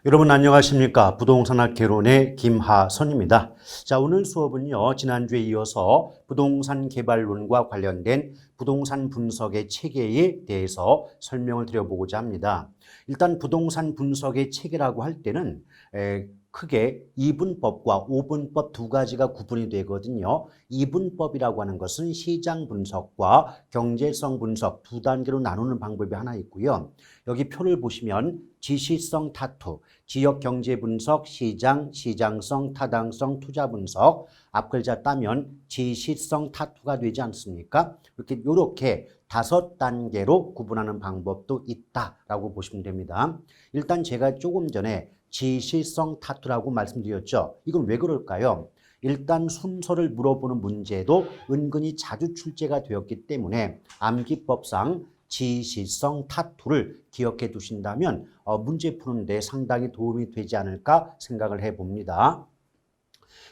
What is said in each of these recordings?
여러분 안녕하십니까? 부동산학 개론의 김하선입니다. 자, 오늘 수업은요, 지난주에 이어서 부동산 개발론과 관련된 부동산 분석의 체계에 대해서 설명을 드려보고자 합니다. 일단 부동산 분석의 체계라고 할 때는 크게 이분법과 오분법 두 가지가 구분이 되거든요. 이분법이라고 하는 것은 시장 분석과 경제성 분석 두 단계로 나누는 방법이 하나 있고요. 여기 표를 보시면 지시성 타투, 지역 경제 분석, 시장, 시장성, 타당성, 투자 분석, 앞글자 따면 지시성 타투가 되지 않습니까? 이렇게 5단계로 구분하는 방법도 있다라고 보시면 됩니다. 일단 제가 조금 전에 지시성 타투라고 말씀드렸죠. 이건 왜 그럴까요? 일단 순서를 물어보는 문제도 은근히 자주 출제가 되었기 때문에 암기법상 지시성 타투를 기억해 두신다면 문제 푸는데 상당히 도움이 되지 않을까 생각을 해봅니다.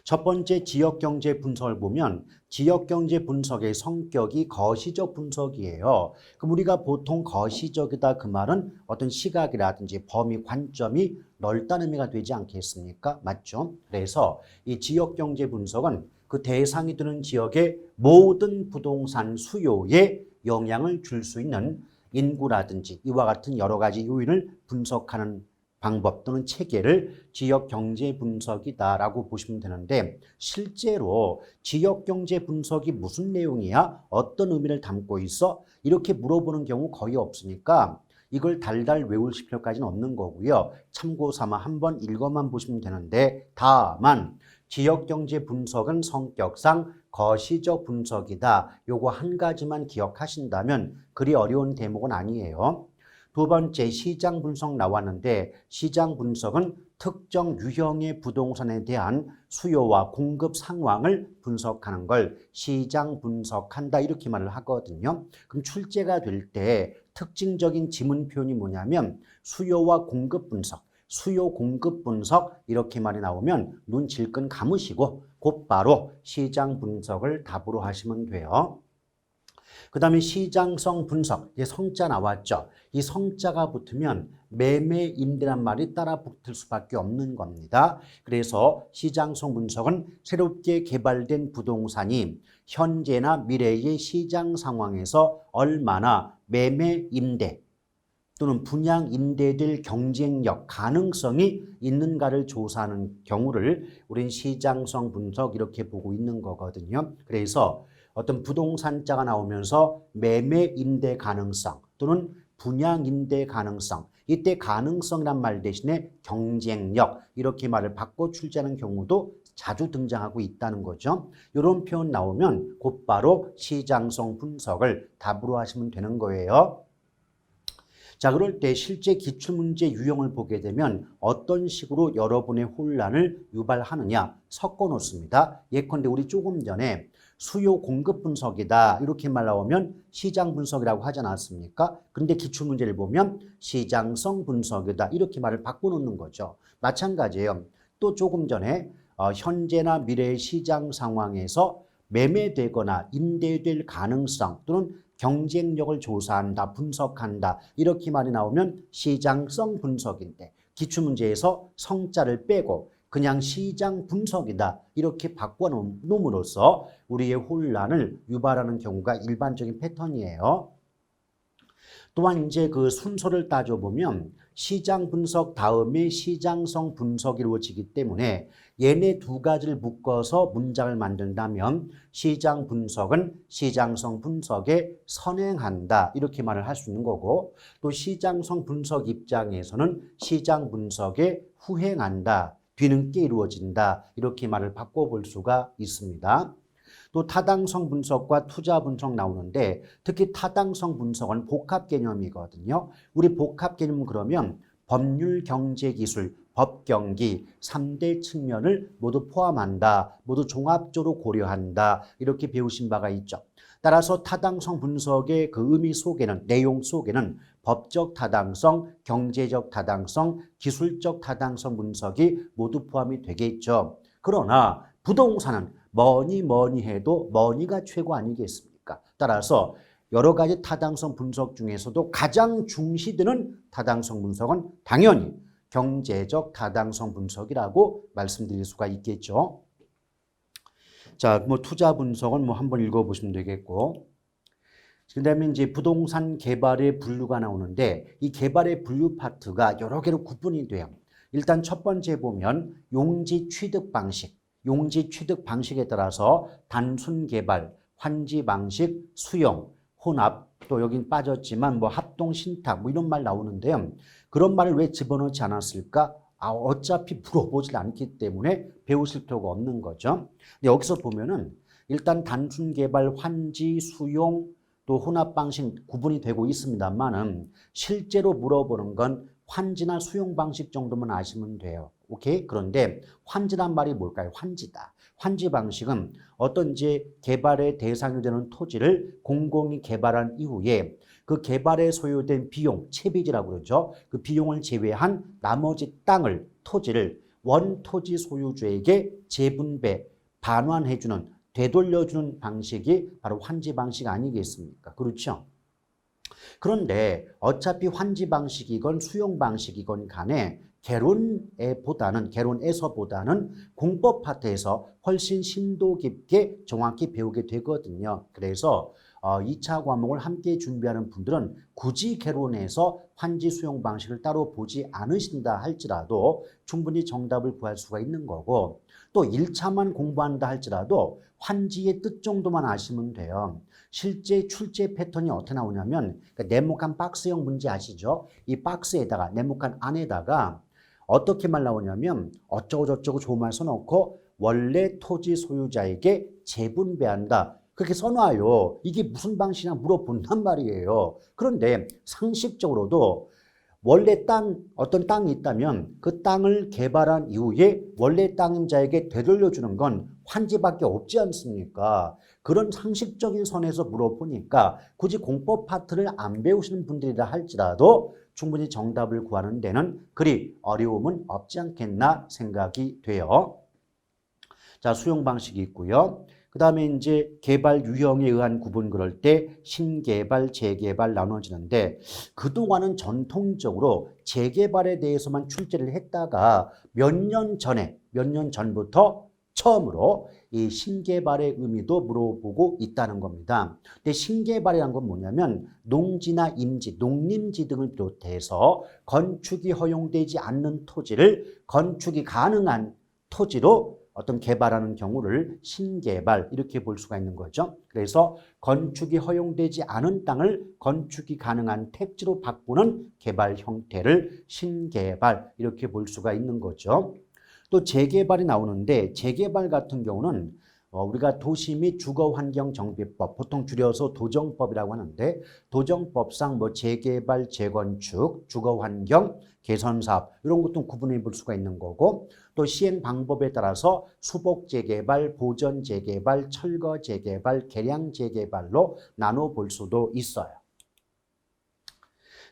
첫 번째 지역경제 분석을 보면 지역경제 분석의 성격이 거시적 분석이에요. 그럼 우리가 보통 거시적이다 그 말은 어떤 시각이라든지 범위, 관점이 넓다는 의미가 되지 않겠습니까? 맞죠? 그래서 이 지역경제 분석은 그 대상이 되는 지역의 모든 부동산 수요에 영향을 줄 수 있는 인구라든지 이와 같은 여러 가지 요인을 분석하는 방법 또는 체계를 지역경제 분석이다라고 보시면 되는데 실제로 지역경제 분석이 무슨 내용이야? 어떤 의미를 담고 있어? 이렇게 물어보는 경우 거의 없으니까 이걸 달달 외우실 필요까지는 없는 거고요. 참고 삼아 한번 읽어만 보시면 되는데 다만 지역경제 분석은 성격상 거시적 분석이다. 요거 한 가지만 기억하신다면 그리 어려운 대목은 아니에요. 두 번째 시장 분석 나왔는데 시장 분석은 특정 유형의 부동산에 대한 수요와 공급 상황을 분석하는 걸 시장 분석한다 이렇게 말을 하거든요. 그럼 출제가 될 때 특징적인 지문 표현이 뭐냐면 수요와 공급 분석, 수요 공급 분석 이렇게 말이 나오면 눈 질끈 감으시고 곧바로 시장 분석을 답으로 하시면 돼요. 그 다음에 시장성 분석, 이게 성자 나왔죠. 이 성자가 붙으면 매매임대란 말이 따라 붙을 수밖에 없는 겁니다. 그래서 시장성 분석은 새롭게 개발된 부동산이 현재나 미래의 시장 상황에서 얼마나 매매임대 또는 분양임대될 경쟁력, 가능성이 있는가를 조사하는 경우를 우린 시장성 분석 이렇게 보고 있는 거거든요. 그래서 어떤 부동산자가 나오면서 매매 임대 가능성 또는 분양 임대 가능성 이때 가능성이란 말 대신에 경쟁력 이렇게 말을 바꿔 출제하는 경우도 자주 등장하고 있다는 거죠. 이런 표현 나오면 곧바로 시장성 분석을 답으로 하시면 되는 거예요. 자, 그럴 때 실제 기출문제 유형을 보게 되면 어떤 식으로 여러분의 혼란을 유발하느냐 섞어 놓습니다. 예컨대 우리 조금 전에 수요 공급 분석이다 이렇게 말 나오면 시장 분석이라고 하지 않았습니까? 그런데 기출문제를 보면 시장성 분석이다 이렇게 말을 바꿔놓는 거죠. 마찬가지예요. 또 조금 전에 현재나 미래의 시장 상황에서 매매되거나 임대될 가능성 또는 경쟁력을 조사한다, 분석한다 이렇게 말이 나오면 시장성 분석인데 기출문제에서 성자를 빼고 그냥 시장 분석이다 이렇게 바꿔놓음으로써 우리의 혼란을 유발하는 경우가 일반적인 패턴이에요. 또한 이제 그 순서를 따져보면 시장 분석 다음에 시장성 분석이 이루어지기 때문에 얘네 두 가지를 묶어서 문장을 만든다면 시장 분석은 시장성 분석에 선행한다 이렇게 말을 할 수 있는 거고 또 시장성 분석 입장에서는 시장 분석에 후행한다 뒤늦게 이루어진다 이렇게 말을 바꿔볼 수가 있습니다. 또 타당성 분석과 투자 분석 나오는데 특히 타당성 분석은 복합 개념이거든요. 우리 복합 개념은 그러면 법률, 경제, 기술, 법경기 3대 측면을 모두 포함한다. 모두 종합적으로 고려한다. 이렇게 배우신 바가 있죠. 따라서 타당성 분석의 그 의미 속에는 내용 속에는 법적 타당성, 경제적 타당성, 기술적 타당성 분석이 모두 포함이 되겠죠. 그러나 부동산은 뭐니 해도 뭐니가 최고 아니겠습니까? 따라서 여러 가지 타당성 분석 중에서도 가장 중시되는 타당성 분석은 당연히 경제적 타당성 분석이라고 말씀드릴 수가 있겠죠. 자, 뭐 투자 분석은 뭐 한번 읽어보시면 되겠고, 그다음에 이제 부동산 개발의 분류가 나오는데 이 개발의 분류 파트가 여러 개로 구분이 돼요. 일단 첫 번째 보면 용지 취득 방식에 따라서 단순 개발, 환지 방식, 수용, 혼합, 또 여긴 빠졌지만 뭐 합동 신탁 뭐 이런 말 나오는데요. 그런 말을 왜 집어넣지 않았을까? 어차피 물어보질 않기 때문에 배우실 필요가 없는 거죠. 근데 여기서 보면은 일단 단순 개발, 환지, 수용, 또 혼합 방식 구분이 되고 있습니다만은 실제로 물어보는 건 환지나 수용 방식 정도만 아시면 돼요. 오케이? 그런데 환지란 말이 뭘까요? 환지다. 환지 방식은 어떤 이제 개발의 대상이 되는 토지를 공공이 개발한 이후에 그 개발에 소요된 비용, 채비지라고 그러죠. 그 비용을 제외한 나머지 땅을, 토지를 원토지 소유주에게 재분배, 반환해주는, 되돌려주는 방식이 바로 환지 방식 아니겠습니까? 그렇죠? 그런데 어차피 환지 방식이건 수용 방식이건 간에 개론에서보다는 공법 파트에서 훨씬 심도 깊게 정확히 배우게 되거든요. 그래서 2차 과목을 함께 준비하는 분들은 굳이 개론에서 환지 수용 방식을 따로 보지 않으신다 할지라도 충분히 정답을 구할 수가 있는 거고, 또 1차만 공부한다 할지라도 환지의 뜻 정도만 아시면 돼요. 실제 출제 패턴이 어떻게 나오냐면 네모칸 박스형 문제 아시죠? 이 박스에다가 네모칸 안에다가 어떻게 말 나오냐면 어쩌고 저쩌고 좋은 말 써놓고 원래 토지 소유자에게 재분배한다. 그렇게 써놔요. 이게 무슨 방식이냐 물어본단 말이에요. 그런데 상식적으로도 원래 어떤 땅이 있다면 그 땅을 개발한 이후에 원래 땅임자에게 되돌려주는 건 환지밖에 없지 않습니까? 그런 상식적인 선에서 물어보니까 굳이 공법 파트를 안 배우시는 분들이라 할지라도 충분히 정답을 구하는 데는 그리 어려움은 없지 않겠나 생각이 돼요. 자, 수용 방식이 있고요. 그 다음에 이제 개발 유형에 의한 구분 그럴 때 신개발, 재개발 나눠지는데 그동안은 전통적으로 재개발에 대해서만 출제를 했다가 몇 년 전부터 처음으로 이 신개발의 의미도 물어보고 있다는 겁니다. 근데 신개발이라는 건 뭐냐면 농지나 임지, 농림지 등을 비롯해서 건축이 허용되지 않는 토지를 건축이 가능한 토지로 어떤 개발하는 경우를 신개발 이렇게 볼 수가 있는 거죠. 그래서 건축이 허용되지 않은 땅을 건축이 가능한 택지로 바꾸는 개발 형태를 신개발 이렇게 볼 수가 있는 거죠. 또 재개발이 나오는데 재개발 같은 경우는 우리가 도시 및 주거환경정비법, 보통 줄여서 도정법이라고 하는데 도정법상 뭐 재개발, 재건축, 주거환경, 개선사업 이런 것도 구분해 볼 수가 있는 거고 또 시행 방법에 따라서 수복 재개발, 보전 재개발, 철거 재개발, 개량 재개발로 나눠 볼 수도 있어요.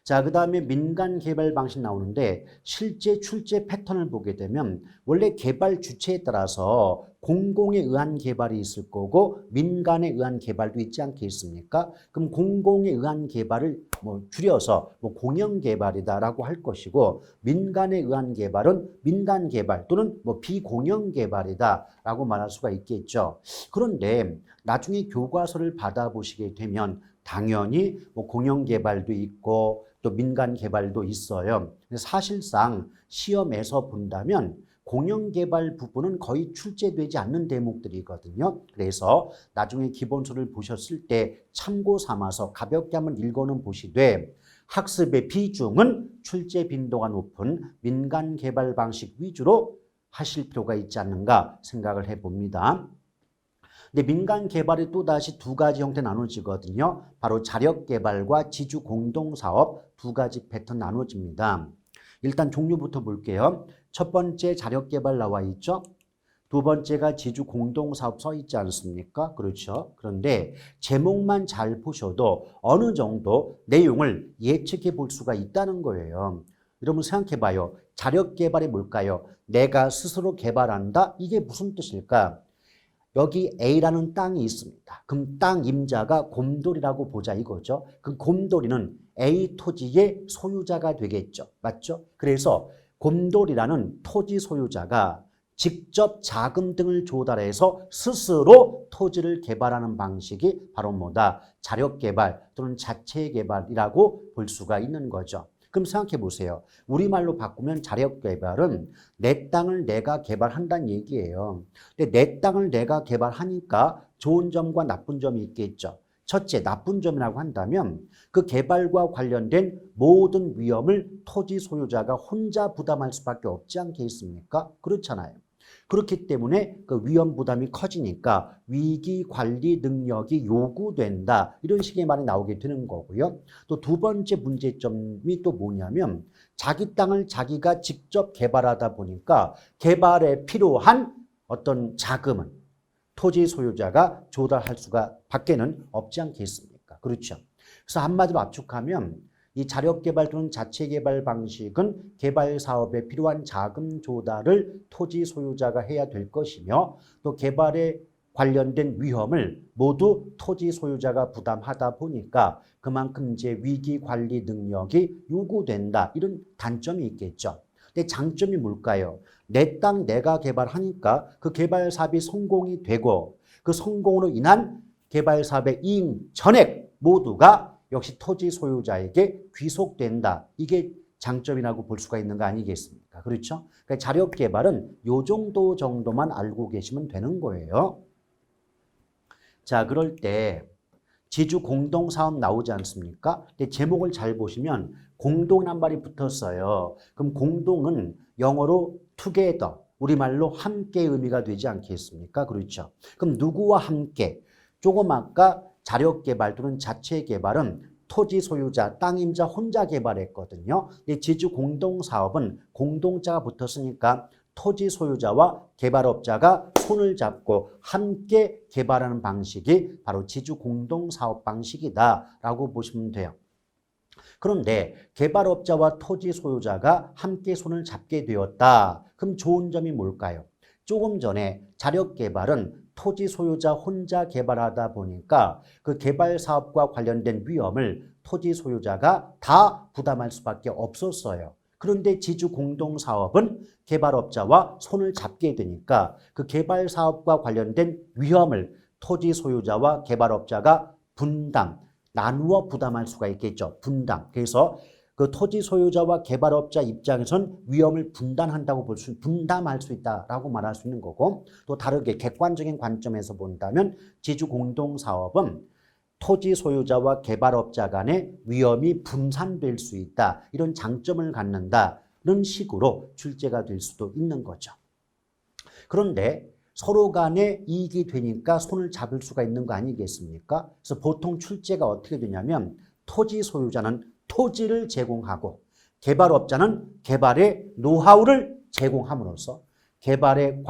자, 그 다음에 민간 개발 방식 나오는데 실제 출제 패턴을 보게 되면 원래 개발 주체에 따라서 공공에 의한 개발이 있을 거고 민간에 의한 개발도 있지 않겠습니까? 그럼 공공에 의한 개발을 뭐 줄여서 뭐 공영 개발이다라고 할 것이고 민간에 의한 개발은 민간 개발 또는 뭐 비공영 개발이다라고 말할 수가 있겠죠. 그런데 나중에 교과서를 받아보시게 되면 당연히 뭐 공영 개발도 있고 또 민간 개발도 있어요. 사실상 시험에서 본다면 공영 개발 부분은 거의 출제되지 않는 대목들이거든요. 그래서 나중에 기본서를 보셨을 때 참고 삼아서 가볍게 한번 읽어는 보시되 학습의 비중은 출제 빈도가 높은 민간 개발 방식 위주로 하실 필요가 있지 않는가 생각을 해봅니다. 근데 민간 개발이 또다시 두 가지 형태 나눠지거든요. 바로 자력 개발과 지주 공동사업 두 가지 패턴 나눠집니다. 일단 종류부터 볼게요. 첫 번째 자력 개발 나와 있죠. 두 번째가 지주 공동사업 써 있지 않습니까? 그렇죠. 그런데 제목만 잘 보셔도 어느 정도 내용을 예측해 볼 수가 있다는 거예요. 여러분 생각해 봐요. 자력 개발이 뭘까요? 내가 스스로 개발한다? 이게 무슨 뜻일까? 여기 A라는 땅이 있습니다. 그럼 땅 임자가 곰돌이라고 보자 이거죠. 그럼 곰돌이는 A 토지의 소유자가 되겠죠. 맞죠? 그래서 곰돌이라는 토지 소유자가 직접 자금 등을 조달해서 스스로 토지를 개발하는 방식이 바로 뭐다? 자력개발 또는 자체개발이라고 볼 수가 있는 거죠. 그럼 생각해 보세요. 우리말로 바꾸면 자력개발은 내 땅을 내가 개발한다는 얘기예요. 근데 내 땅을 내가 개발하니까 좋은 점과 나쁜 점이 있겠죠. 첫째, 나쁜 점이라고 한다면 그 개발과 관련된 모든 위험을 토지 소유자가 혼자 부담할 수밖에 없지 않겠습니까? 그렇잖아요. 그렇기 때문에 그 위험 부담이 커지니까 위기 관리 능력이 요구된다. 이런 식의 말이 나오게 되는 거고요. 또 두 번째 문제점이 또 뭐냐면 자기 땅을 자기가 직접 개발하다 보니까 개발에 필요한 어떤 자금은 토지 소유자가 조달할 수가 밖에는 없지 않겠습니까? 그렇죠. 그래서 한마디로 압축하면 이 자력개발 또는 자체개발 방식은 개발 사업에 필요한 자금 조달을 토지 소유자가 해야 될 것이며 또 개발에 관련된 위험을 모두 토지 소유자가 부담하다 보니까 그만큼 이제 위기 관리 능력이 요구된다. 이런 단점이 있겠죠. 근데 장점이 뭘까요? 내 땅 내가 개발하니까 그 개발 사업이 성공이 되고 그 성공으로 인한 개발 사업의 이익 전액 모두가 역시 토지 소유자에게 귀속된다. 이게 장점이라고 볼 수가 있는 거 아니겠습니까? 그렇죠? 그러니까 자력개발은 요 정도만 알고 계시면 되는 거예요. 자, 그럴 때 지주 공동사업 나오지 않습니까? 근데 제목을 잘 보시면 공동이란 말이 붙었어요. 그럼 공동은 영어로 together, 우리말로 함께 의미가 되지 않겠습니까? 그렇죠? 그럼 누구와 함께? 조금 아까 자력개발 또는 자체개발은 토지 소유자, 땅임자 혼자 개발했거든요. 지주 공동사업은 공동자가 붙었으니까 토지 소유자와 개발업자가 손을 잡고 함께 개발하는 방식이 바로 지주 공동사업 방식이다라고 보시면 돼요. 그런데 개발업자와 토지 소유자가 함께 손을 잡게 되었다. 그럼 좋은 점이 뭘까요? 조금 전에 자력개발은 토지 소유자 혼자 개발하다 보니까 그 개발 사업과 관련된 위험을 토지 소유자가 다 부담할 수밖에 없었어요. 그런데 지주 공동사업은 개발업자와 손을 잡게 되니까 그 개발 사업과 관련된 위험을 토지 소유자와 개발업자가 나누어 부담할 수가 있겠죠. 그래서 그 토지 소유자와 개발업자 입장에선 위험을 분담할 수 있다라고 말할 수 있는 거고, 또 다르게 객관적인 관점에서 본다면 지주 공동사업은 토지 소유자와 개발업자 간의 위험이 분산될 수 있다. 이런 장점을 갖는다는 식으로 출제가 될 수도 있는 거죠. 그런데 서로 간에 이익이 되니까 손을 잡을 수가 있는 거 아니겠습니까? 그래서 보통 출제가 어떻게 되냐면 토지 소유자는 토지를 제공하고 개발업자는 개발의 노하우를 제공함으로써 개발에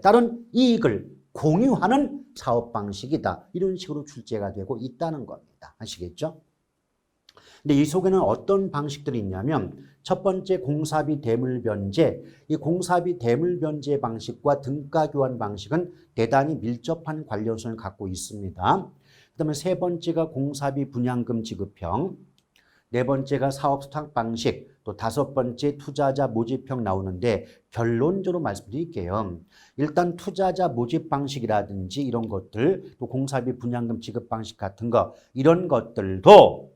따른 이익을 공유하는 사업 방식이다. 이런 식으로 출제가 되고 있다는 겁니다. 아시겠죠? 근데 이 속에는 어떤 방식들이 있냐면 첫 번째 공사비 대물 변제, 이 공사비 대물 변제 방식과 등가 교환 방식은 대단히 밀접한 관련성을 갖고 있습니다. 그다음에 세 번째가 공사비 분양금 지급형, 네 번째가 사업 수탁 방식, 또 다섯 번째 투자자 모집형 나오는데 결론적으로 말씀드릴게요. 일단 투자자 모집 방식이라든지 이런 것들, 또 공사비 분양금 지급 방식 같은 거, 이런 것들도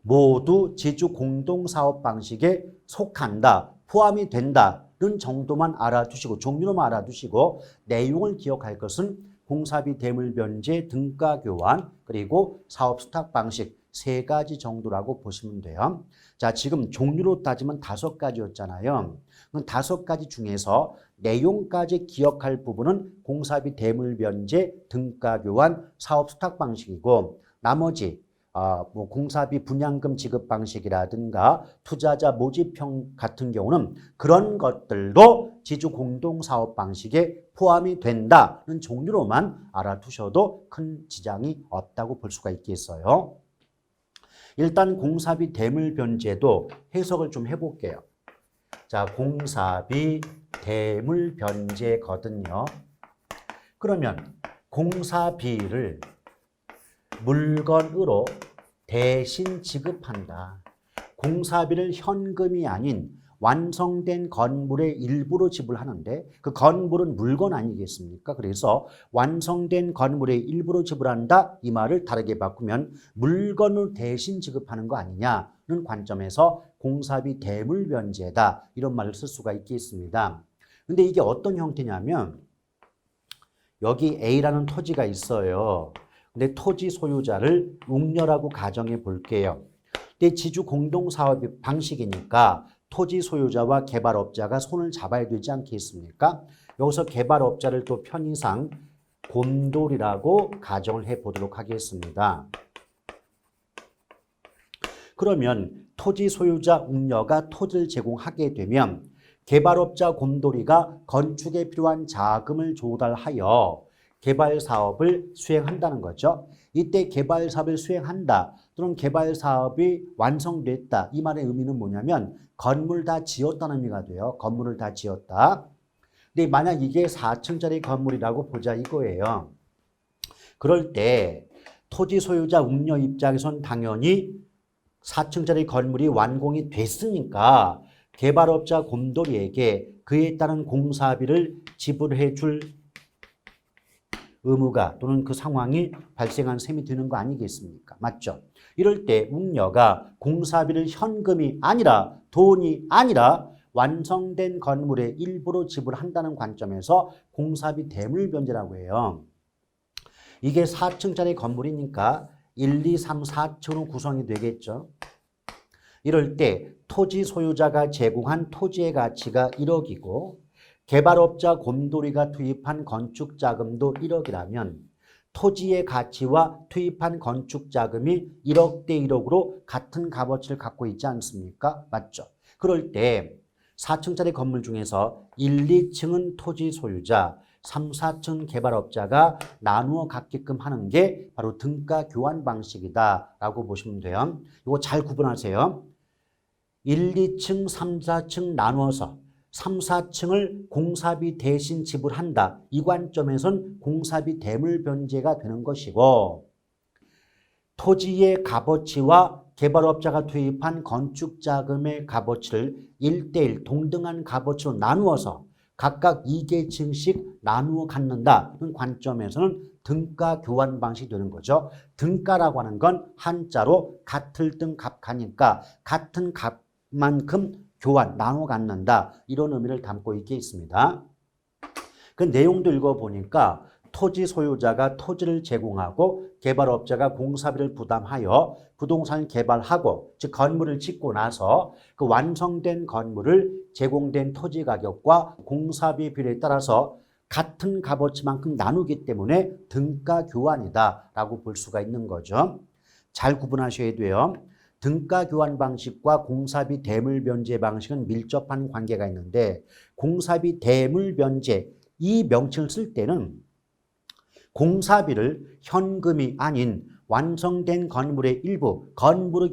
모두 지주 공동사업 방식에 속한다, 포함이 된다는 정도만 알아두시고, 종류로만 알아두시고, 내용을 기억할 것은 공사비 대물 변제, 등가 교환, 그리고 사업 수탁 방식 세 가지 정도라고 보시면 돼요. 자, 지금 종류로 따지면 5가지였잖아요. 그럼 5가지 중에서 내용까지 기억할 부분은 공사비 대물 변제, 등가 교환, 사업 수탁 방식이고, 나머지 공사비 분양금 지급 방식이라든가 투자자 모집형 같은 경우는 그런 것들도 지주 공동사업 방식에 포함이 된다는 종류로만 알아두셔도 큰 지장이 없다고 볼 수가 있겠어요. 일단 공사비 대물 변제도 해석을 좀 해볼게요. 자, 공사비 대물 변제거든요. 그러면 공사비를 물건으로 대신 지급한다. 공사비를 현금이 아닌 완성된 건물의 일부로 지불하는데 그 건물은 물건 아니겠습니까? 그래서 완성된 건물의 일부로 지불한다 이 말을 다르게 바꾸면 물건을 대신 지급하는 거 아니냐는 관점에서 공사비 대물 변제다 이런 말을 쓸 수가 있겠습니다. 근데 이게 어떤 형태냐면 여기 A라는 토지가 있어요. 근데 토지 소유자를 웅녀라고 가정해 볼게요. 근데 지주 공동사업 방식이니까 토지 소유자와 개발업자가 손을 잡아야 되지 않겠습니까? 여기서 개발업자를 또 편의상 곰돌이라고 가정을 해 보도록 하겠습니다. 그러면 토지 소유자 웅녀가 토지를 제공하게 되면 개발업자 곰돌이가 건축에 필요한 자금을 조달하여 개발 사업을 수행한다는 거죠. 이때 개발 사업을 수행한다 또는 개발 사업이 완성됐다 이 말의 의미는 뭐냐면 건물 다 지었다는 의미가 돼요. 건물을 다 지었다. 근데 만약 이게 4층짜리 건물이라고 보자 이거예요. 그럴 때 토지 소유자 웅녀 입장에선 당연히 4층짜리 건물이 완공이 됐으니까 개발업자 곰돌이에게 그에 따른 공사비를 지불해 줄 의무가 또는 그 상황이 발생한 셈이 되는 거 아니겠습니까? 맞죠? 이럴 때 웅녀가 공사비를 현금이 아니라 돈이 아니라 완성된 건물의 일부로 지불한다는 관점에서 공사비 대물 변제라고 해요. 이게 4층짜리 건물이니까 1, 2, 3, 4층으로 구성이 되겠죠. 이럴 때 토지 소유자가 제공한 토지의 가치가 1억이고 개발업자 곰돌이가 투입한 건축 자금도 1억이라면 토지의 가치와 투입한 건축 자금이 1억 대 1억으로 같은 값어치를 갖고 있지 않습니까? 맞죠? 그럴 때 4층짜리 건물 중에서 1, 2층은 토지 소유자, 3, 4층 개발업자가 나누어 갖게끔 하는 게 바로 등가 교환 방식이다라고 보시면 돼요. 이거 잘 구분하세요. 1, 2층, 3, 4층 나누어서 3, 4층을 공사비 대신 지불한다. 이 관점에선 공사비 대물 변제가 되는 것이고 토지의 값어치와 개발업자가 투입한 건축자금의 값어치를 1대1 동등한 값어치로 나누어서 각각 2계층씩 나누어 갖는다는 관점에서는 등가 교환 방식이 되는 거죠. 등가라고 하는 건 한자로 같을 등 값가니까 같은 값만큼 교환, 나눠 갖는다 이런 의미를 담고 있겠습니다. 그 내용도 읽어보니까 토지 소유자가 토지를 제공하고 개발업자가 공사비를 부담하여 부동산을 개발하고 즉 건물을 짓고 나서 그 완성된 건물을 제공된 토지 가격과 공사비 비율에 따라서 같은 값어치만큼 나누기 때문에 등가 교환이다라고 볼 수가 있는 거죠. 잘 구분하셔야 돼요. 등가 교환 방식과 공사비 대물 변제 방식은 밀접한 관계가 있는데 공사비 대물 변제 이 명칭을 쓸 때는 공사비를 현금이 아닌 완성된 건물의 일부, 건물은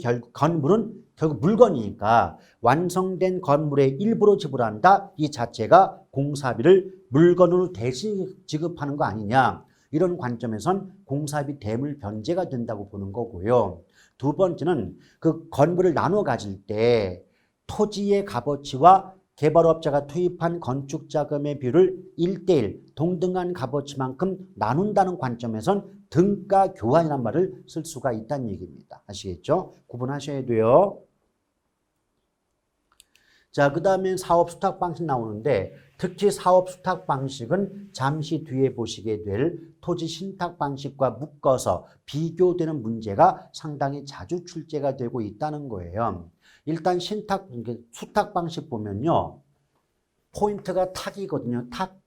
결국 물건이니까 완성된 건물의 일부로 지불한다. 이 자체가 공사비를 물건으로 대신 지급하는 거 아니냐. 이런 관점에선 공사비 대물 변제가 된다고 보는 거고요. 두 번째는 그 건물을 나눠 가질 때 토지의 값어치와 개발업자가 투입한 건축자금의 비율을 1대1 동등한 값어치만큼 나눈다는 관점에선 등가 교환이라는 말을 쓸 수가 있다는 얘기입니다. 아시겠죠? 구분하셔야 돼요. 자, 그 다음에 사업 수탁 방식 나오는데 특히 사업 수탁 방식은 잠시 뒤에 보시게 될 토지 신탁 방식과 묶어서 비교되는 문제가 상당히 자주 출제가 되고 있다는 거예요. 일단 수탁 방식 보면요. 포인트가 탁이거든요. 탁.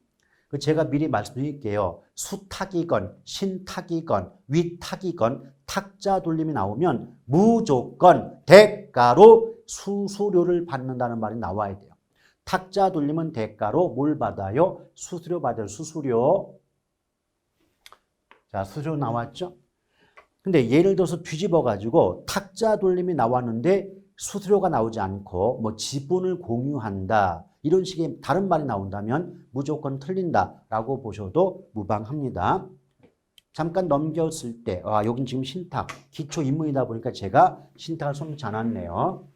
제가 미리 말씀드릴게요. 수탁이건 신탁이건 위탁이건 탁자 돌림이 나오면 무조건 대가로 수수료를 받는다는 말이 나와야 돼요. 탁자 돌림은 대가로 뭘 받아요? 수수료 받아요. 수수료. 자, 수수료 나왔죠? 근데 예를 들어서 뒤집어 가지고 탁자 돌림이 나왔는데 수수료가 나오지 않고 뭐 지분을 공유한다. 이런 식의 다른 말이 나온다면 무조건 틀린다라고 보셔도 무방합니다. 잠깐 넘겼을 때 여긴 지금 신탁, 기초 입문이다 보니까 제가 신탁을 손놓지 않았네요.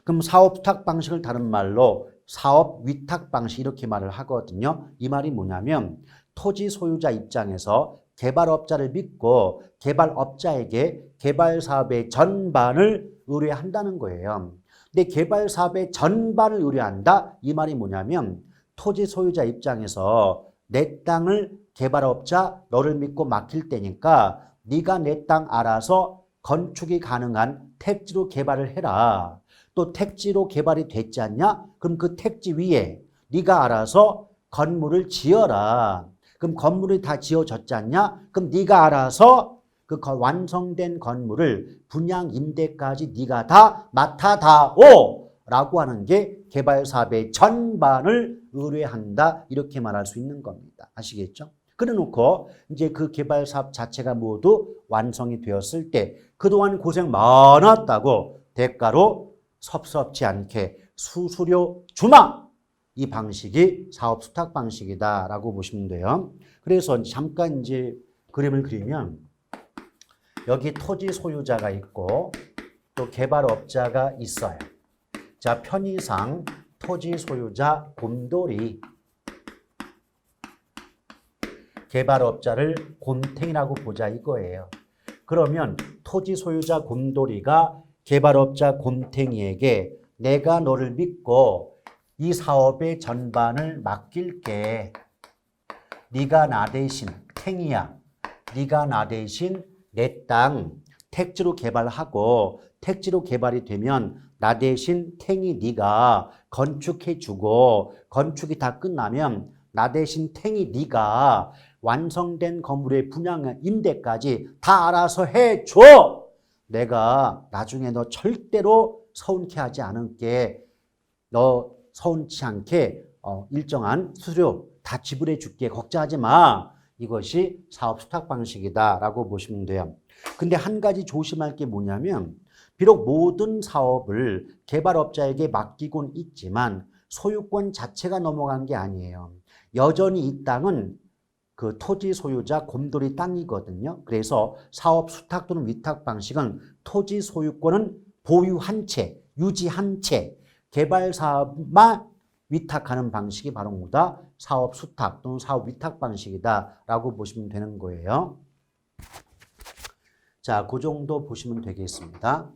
그럼 사업 수탁 방식을 다른 말로 사업 위탁 방식 이렇게 말을 하거든요. 이 말이 뭐냐면 토지 소유자 입장에서 개발업자를 믿고 개발업자에게 개발 사업의 전반을 의뢰한다는 거예요. 근데 개발 사업의 전반을 의뢰한다? 이 말이 뭐냐면 토지 소유자 입장에서 내 땅을 개발업자 너를 믿고 맡길 때니까 네가 내 땅 알아서 건축이 가능한 택지로 개발을 해라. 또 택지로 개발이 됐지 않냐? 그럼 그 택지 위에 네가 알아서 건물을 지어라. 그럼 건물이 다 지어졌지 않냐? 그럼 네가 알아서 그 완성된 건물을 분양 임대까지 네가 다 맡아다오 라고 하는 게 개발 사업의 전반을 의뢰한다 이렇게 말할 수 있는 겁니다. 아시겠죠? 그래 놓고 이제 그 개발 사업 자체가 모두 완성이 되었을 때 그동안 고생 많았다고 대가로 섭섭지 않게 수수료 주마! 이 방식이 사업 수탁 방식이다라고 보시면 돼요. 그래서 잠깐 이제 그림을 그리면 여기 토지 소유자가 있고 또 개발업자가 있어요. 자, 편의상 토지 소유자 곰돌이, 개발업자를 곰탱이라고 보자 이거예요. 그러면 토지 소유자 곰돌이가 개발업자 곰탱이에게 내가 너를 믿고 이 사업의 전반을 맡길게. 네가 나 대신 탱이야. 네가 나 대신 내 땅 택지로 개발하고 택지로 개발이 되면 나 대신 탱이 네가 건축해주고 건축이 다 끝나면 나 대신 탱이 네가 완성된 건물의 분양 임대까지 다 알아서 해줘. 내가 나중에 너 절대로 서운케 하지 않을게. 너 서운치 않게 일정한 수수료 다 지불해 줄게. 걱정하지 마. 이것이 사업 수탁 방식이다라고 보시면 돼요. 근데 한 가지 조심할 게 뭐냐면 비록 모든 사업을 개발업자에게 맡기곤 있지만 소유권 자체가 넘어간 게 아니에요. 여전히 이 땅은 그 토지 소유자 곰돌이 땅이거든요. 그래서 사업 수탁 또는 위탁 방식은 토지 소유권은 보유한 채, 유지한 채 개발 사업만 위탁하는 방식이 바로 뭐다? 사업 수탁 또는 사업 위탁 방식이다라고 보시면 되는 거예요. 자, 그 정도 보시면 되겠습니다.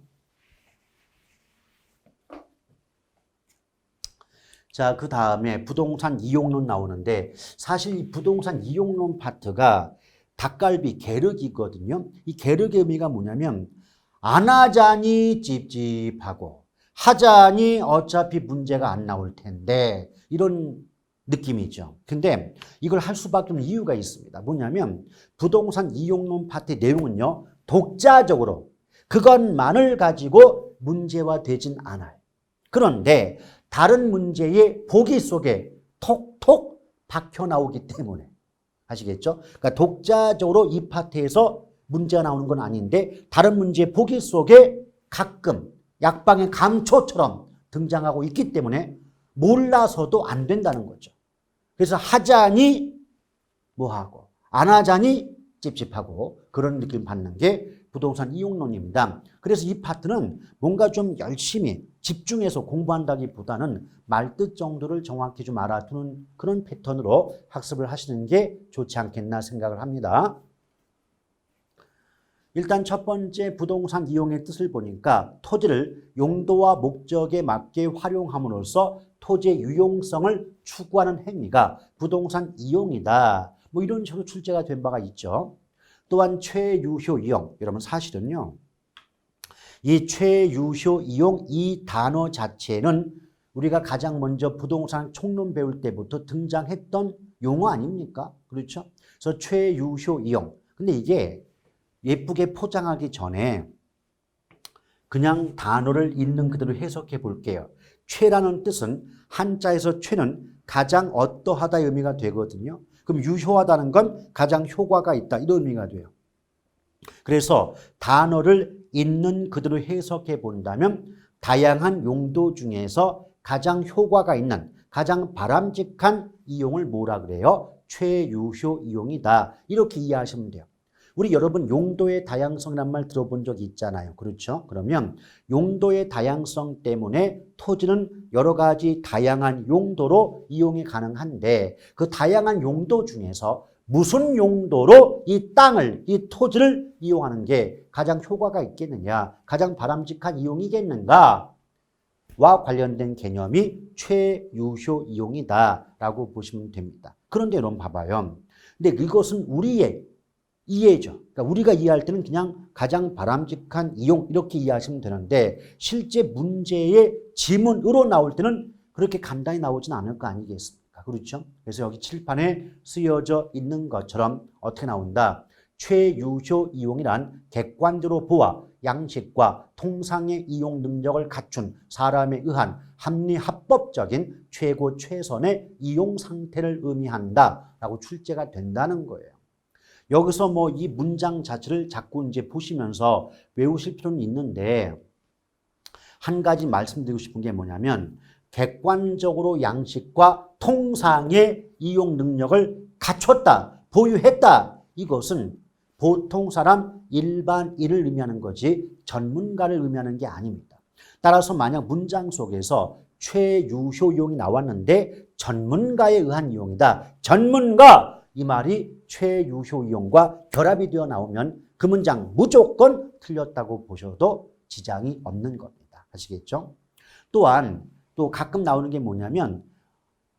자, 그 다음에 부동산 이용론 나오는데 사실 이 부동산 이용론 파트가 닭갈비 계륵이거든요. 이 계륵의 의미가 뭐냐면 안 하자니 찝찝하고 하자니 어차피 문제가 안 나올 텐데 이런 느낌이죠. 근데 이걸 할 수밖에 없는 이유가 있습니다. 뭐냐면 부동산 이용론 파트의 내용은요. 독자적으로 그것만을 가지고 문제화되진 않아요. 그런데 다른 문제의 보기 속에 톡톡 박혀 나오기 때문에 아시겠죠? 그러니까 독자적으로 이 파트에서 문제가 나오는 건 아닌데 다른 문제의 보기 속에 가끔 약방의 감초처럼 등장하고 있기 때문에 몰라서도 안 된다는 거죠. 그래서 하자니 뭐하고 안 하자니 찝찝하고 그런 느낌 받는 게 부동산 이용론입니다. 그래서 이 파트는 뭔가 좀 열심히 집중해서 공부한다기보다는 말뜻 정도를 정확히 좀 알아두는 그런 패턴으로 학습을 하시는 게 좋지 않겠나 생각을 합니다. 일단 첫 번째 부동산 이용의 뜻을 보니까 토지를 용도와 목적에 맞게 활용함으로써 토지의 유용성을 추구하는 행위가 부동산 이용이다. 뭐 이런 식으로 출제가 된 바가 있죠. 또한 최유효 이용, 여러분 사실은요. 이 최유효 이용 이 단어 자체는 우리가 가장 먼저 부동산 총론 배울 때부터 등장했던 용어 아닙니까? 그렇죠? 그래서 최유효 이용. 근데 이게 예쁘게 포장하기 전에 그냥 단어를 있는 그대로 해석해 볼게요. 최라는 뜻은 한자에서 최는 가장 어떠하다의 의미가 되거든요. 그럼 유효하다는 건 가장 효과가 있다 이런 의미가 돼요. 그래서 단어를 있는 그대로 해석해 본다면 다양한 용도 중에서 가장 효과가 있는 가장 바람직한 이용을 뭐라 그래요? 최유효 이용이다. 이렇게 이해하시면 돼요. 우리 여러분 용도의 다양성이란 말 들어본 적 있잖아요. 그렇죠? 그러면 용도의 다양성 때문에 토지는 여러 가지 다양한 용도로 이용이 가능한데 그 다양한 용도 중에서 무슨 용도로 이 땅을, 이 토지를 이용하는 게 가장 효과가 있겠느냐, 가장 바람직한 이용이겠는가? 와 관련된 개념이 최유효 이용이다라고 보시면 됩니다. 그런데 여러분 봐봐요. 근데 이것은 우리의 이해죠. 그러니까 우리가 이해할 때는 그냥 가장 바람직한 이용 이렇게 이해하시면 되는데 실제 문제의 지문으로 나올 때는 그렇게 간단히 나오진 않을 거 아니겠습니까? 그렇죠? 그래서 여기 칠판에 쓰여져 있는 것처럼 어떻게 나온다? 최유효 이용이란 객관적으로 보아 양식과 통상의 이용 능력을 갖춘 사람에 의한 합리 합법적인 최고 최선의 이용 상태를 의미한다라고 출제가 된다는 거예요. 여기서 뭐 이 문장 자체를 자꾸 이제 보시면서 외우실 필요는 있는데 한 가지 말씀드리고 싶은 게 뭐냐면 객관적으로 양식과 통상의 이용 능력을 갖췄다, 보유했다. 이것은 보통 사람 일반인을 의미하는 거지 전문가를 의미하는 게 아닙니다. 따라서 만약 문장 속에서 최유효 이용이 나왔는데 전문가에 의한 이용이다. 전문가! 이 말이 최유효 이용과 결합이 되어 나오면 그 문장 무조건 틀렸다고 보셔도 지장이 없는 겁니다. 아시겠죠? 또한 또 가끔 나오는 게 뭐냐면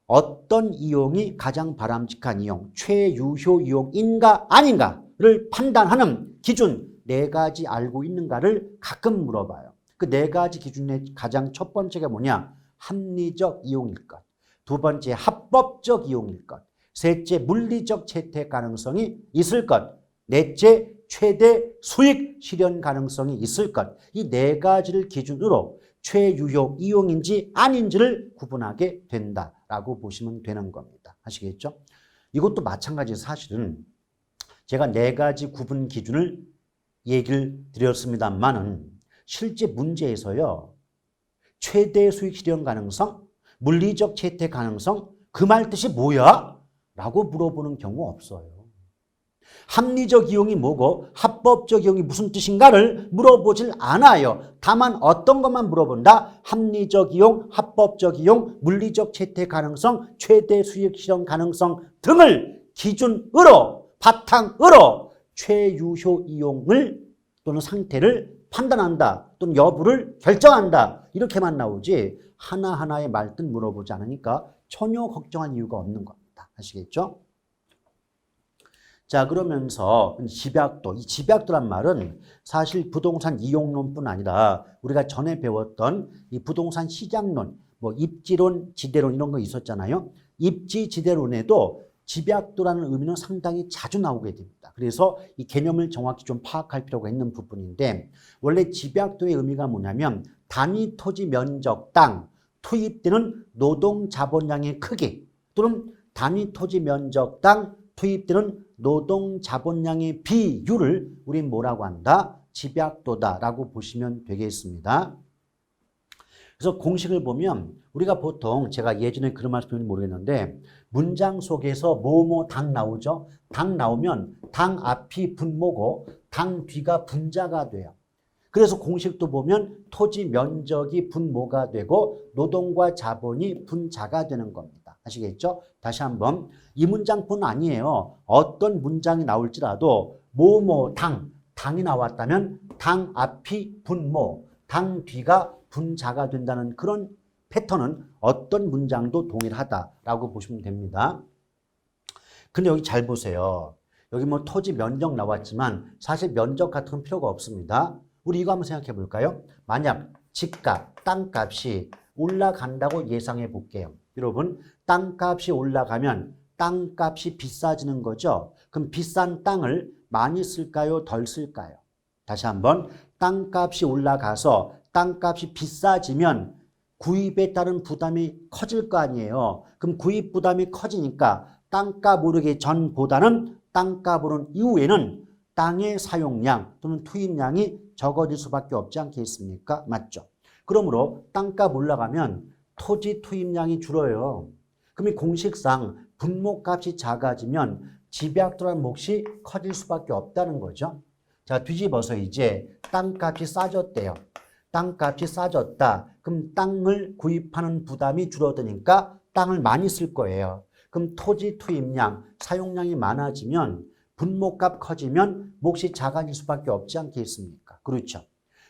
어떤 이용이 가장 바람직한 이용, 최유효 이용인가 아닌가를 판단하는 기준 4가지 알고 있는가를 가끔 물어봐요. 그 4가지 기준의 가장 첫 번째가 뭐냐? 합리적 이용일 것. 두 번째 합법적 이용일 것. 셋째 물리적 채택 가능성이 있을 것. 넷째 최대 수익 실현 가능성이 있을 것. 이 4가지를 기준으로 최유효 이용인지 아닌지를 구분하게 된다라고 보시면 되는 겁니다. 아시겠죠? 이것도 마찬가지 사실은 제가 4가지 구분 기준을 얘기를 드렸습니다만은 실제 문제에서요. 최대 수익 실현 가능성, 물리적 채택 가능성 그 말 뜻이 뭐야? 라고 물어보는 경우 없어요. 합리적 이용이 뭐고 합법적 이용이 무슨 뜻인가를 물어보질 않아요. 다만 어떤 것만 물어본다. 합리적 이용, 합법적 이용, 물리적 채택 가능성, 최대 수익 실현 가능성 등을 기준으로 바탕으로 최유효 이용을 또는 상태를 판단한다 또는 여부를 결정한다 이렇게만 나오지 하나하나의 말뜻 물어보지 않으니까 전혀 걱정할 이유가 없는 겁니다. 아시겠죠? 자, 그러면서 집약도, 이 집약도란 말은 사실 부동산 이용론뿐 아니라 우리가 전에 배웠던 이 부동산 시장론, 뭐 입지론, 지대론 이런 거 있었잖아요. 입지, 지대론에도 집약도라는 의미는 상당히 자주 나오게 됩니다. 그래서 이 개념을 정확히 좀 파악할 필요가 있는 부분인데 원래 집약도의 의미가 뭐냐면 단위 토지 면적 땅, 투입되는 노동 자본량의 크기 또는 단위 토지 면적 땅, 투입되는 노동 자본량의 비율을 우린 뭐라고 한다? 집약도다라고 보시면 되겠습니다. 그래서 공식을 보면 우리가 보통 제가 예전에 그런 말씀인지 모르겠는데 문장 속에서 뭐뭐 당 나오죠? 당 나오면 당 앞이 분모고 당 뒤가 분자가 돼요. 그래서 공식도 보면 토지 면적이 분모가 되고 노동과 자본이 분자가 되는 겁니다. 아시겠죠? 다시 한번 이 문장뿐 아니에요. 어떤 문장이 나올지라도 뭐뭐 당이 나왔다면 당 앞이 분모, 당 뒤가 분자가 된다는 그런 패턴은 어떤 문장도 동일하다라고 보시면 됩니다. 근데 여기 잘 보세요. 여기 뭐 토지 면적 나왔지만 사실 면적 같은 건 필요가 없습니다. 우리 이거 한번 생각해 볼까요? 만약 집값, 땅값이 올라간다고 예상해 볼게요. 여러분, 땅값이 올라가면 땅값이 비싸지는 거죠. 그럼 비싼 땅을 많이 쓸까요? 덜 쓸까요? 다시 한번 땅값이 올라가서 땅값이 비싸지면 구입에 따른 부담이 커질 거 아니에요. 그럼 구입 부담이 커지니까 땅값 오르기 전보다는 땅값 오른 이후에는 땅의 사용량 또는 투입량이 적어질 수밖에 없지 않겠습니까? 맞죠? 그러므로 땅값 올라가면 토지 투입량이 줄어요. 그럼 이 공식상 분모값이 작아지면 집약도라는 몫이 커질 수밖에 없다는 거죠. 자, 뒤집어서 이제 땅값이 싸졌대요. 땅값이 싸졌다. 그럼 땅을 구입하는 부담이 줄어드니까 땅을 많이 쓸 거예요. 그럼 토지 투입량, 사용량이 많아지면 분모값 커지면 몫이 작아질 수밖에 없지 않겠습니까? 그렇죠.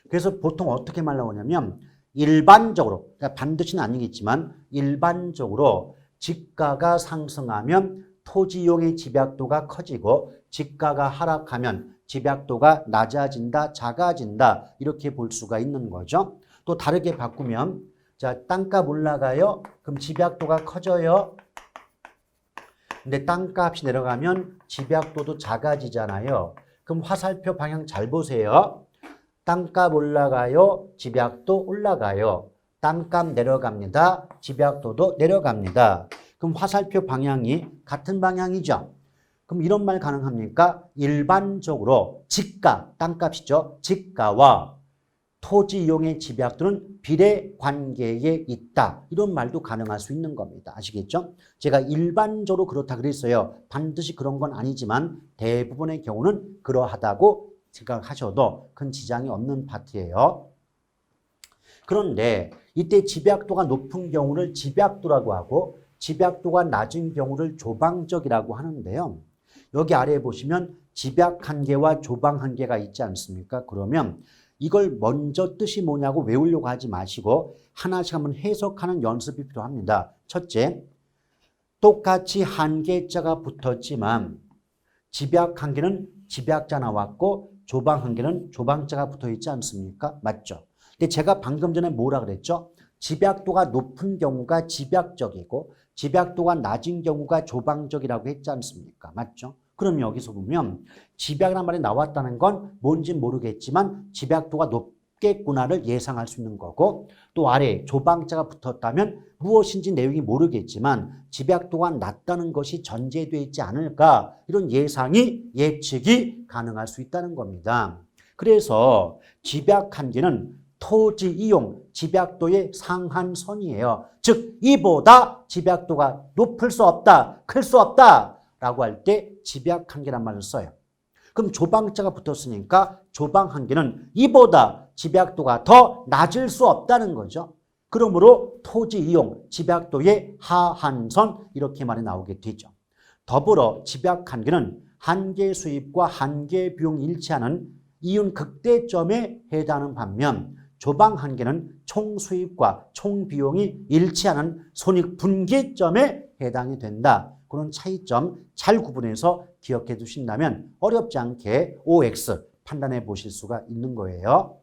그래서 보통 어떻게 말 나오냐면 일반적으로, 그러니까 반드시는 아니겠지만 일반적으로 지가가 상승하면 토지용의 집약도가 커지고 지가가 하락하면 집약도가 낮아진다, 작아진다 이렇게 볼 수가 있는 거죠. 또 다르게 바꾸면 자, 땅값 올라가요. 그럼 집약도가 커져요. 근데 땅값이 내려가면 집약도도 작아지잖아요. 그럼 화살표 방향 잘 보세요. 땅값 올라가요. 집약도 올라가요. 땅값 내려갑니다. 집약도도 내려갑니다. 그럼 화살표 방향이 같은 방향이죠. 그럼 이런 말 가능합니까? 일반적으로 지가, 땅값이죠. 지가와 토지 이용의 집약도는 비례 관계에 있다. 이런 말도 가능할 수 있는 겁니다. 아시겠죠? 제가 일반적으로 그렇다 그랬어요. 반드시 그런 건 아니지만 대부분의 경우는 그러하다고 생각하셔도 큰 지장이 없는 파트예요. 그런데 이때 집약도가 높은 경우를 집약도라고 하고 집약도가 낮은 경우를 조방적이라고 하는데요. 여기 아래에 보시면 집약 한계와 조방 한계가 있지 않습니까? 그러면 이걸 먼저 뜻이 뭐냐고 외우려고 하지 마시고 하나씩 한번 해석하는 연습이 필요합니다. 첫째, 똑같이 한계자가 붙었지만 집약 한계는 집약자 나왔고 조방 한계는 조방자가 붙어 있지 않습니까? 맞죠? 근데 제가 방금 전에 뭐라 그랬죠? 집약도가 높은 경우가 집약적이고 집약도가 낮은 경우가 조방적이라고 했지 않습니까? 맞죠? 그럼 여기서 보면 집약이라는 말이 나왔다는 건 뭔지 모르겠지만 집약도가 높겠구나를 예상할 수 있는 거고 또 아래에 조방자가 붙었다면 무엇인지 내용이 모르겠지만 집약도가 낮다는 것이 전제되어 있지 않을까 이런 예측이 가능할 수 있다는 겁니다. 그래서 집약 한계는 토지 이용 집약도의 상한선이에요. 즉 이보다 집약도가 높을 수 없다, 클 수 없다 라고 할 때 집약 한계란 말을 써요. 그럼 조방자가 붙었으니까 조방 한계는 이보다 집약도가 더 낮을 수 없다는 거죠. 그러므로 토지 이용 집약도의 하한선 이렇게 말이 나오게 되죠. 더불어 집약 한계는 한계 수입과 한계 비용이 일치하는 이윤 극대점에 해당하는 반면 조방 한계는 총 수입과 총 비용이 일치하는 손익 분기점에 해당이 된다. 그런 차이점 잘 구분해서 기억해 두신다면 어렵지 않게 OX 판단해 보실 수가 있는 거예요.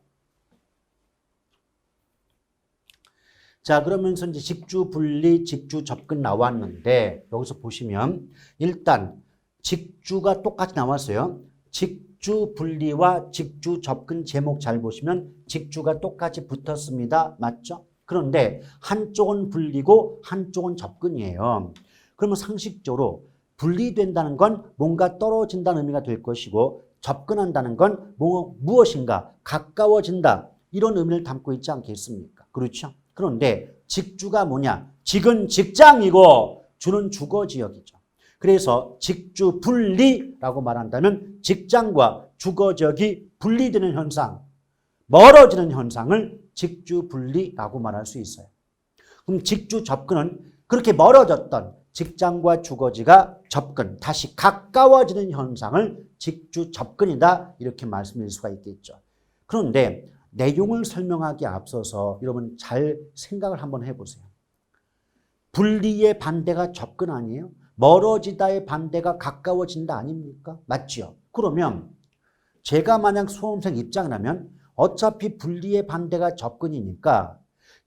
자, 그러면서 이제 직주 분리, 직주 접근 나왔는데 여기서 보시면 일단 직주가 똑같이 나왔어요. 직주 분리와 직주 접근 제목 잘 보시면 직주가 똑같이 붙었습니다. 맞죠? 그런데 한쪽은 분리고 한쪽은 접근이에요. 그러면 상식적으로 분리된다는 건 뭔가 떨어진다는 의미가 될 것이고 접근한다는 건 무엇인가 가까워진다 이런 의미를 담고 있지 않겠습니까? 그렇죠? 그런데 직주가 뭐냐? 직은 직장이고 주는 주거지역이죠. 그래서 직주 분리라고 말한다면 직장과 주거지역이 분리되는 현상, 멀어지는 현상을 직주 분리라고 말할 수 있어요. 그럼 직주 접근은 그렇게 멀어졌던 직장과 주거지가 접근, 다시 가까워지는 현상을 직주 접근이다 이렇게 말씀드릴 수가 있겠죠. 그런데 내용을 설명하기에 앞서서 여러분 잘 생각을 한번 해보세요. 분리의 반대가 접근 아니에요? 멀어지다의 반대가 가까워진다 아닙니까? 맞죠? 그러면 제가 만약 수험생 입장이라면 어차피 분리의 반대가 접근이니까